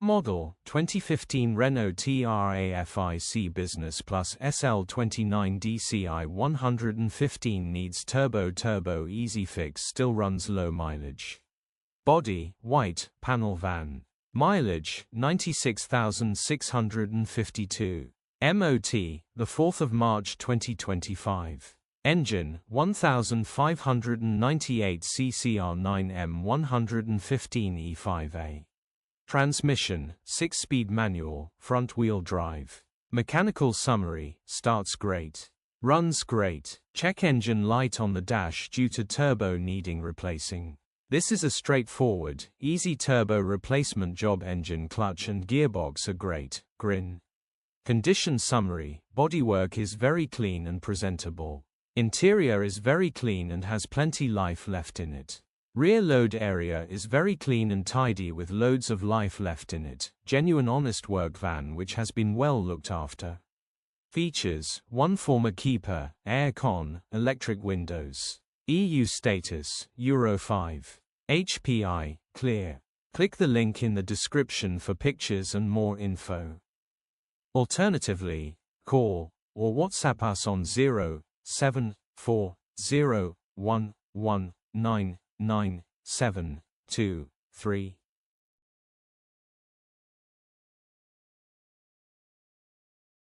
model, 2015 Renault Trafic Business Plus SL29 DCI 115 needs turbo easy fix, still runs low mileage. Body, white, panel van. Mileage, 96,652. MOT, the 4th of March 2025. Engine, 1598 CCR9M 115 E5A. Transmission, 6-speed manual, front-wheel drive. Mechanical summary, starts great. Runs great. Check engine light on the dash due to turbo needing replacing. This is a straightforward, easy turbo replacement job. Engine, clutch and gearbox are great. Grin. Condition summary, bodywork is very clean and presentable. Interior is very clean and has plenty life left in it. Rear load area is very clean and tidy with loads of life left in it. Genuine honest work van which has been well looked after. Features, 1 former keeper, air con, electric windows. EU status, Euro 5. HPI, clear. Click the link in the description for pictures and more info. Alternatively, call or WhatsApp us on 07401199723.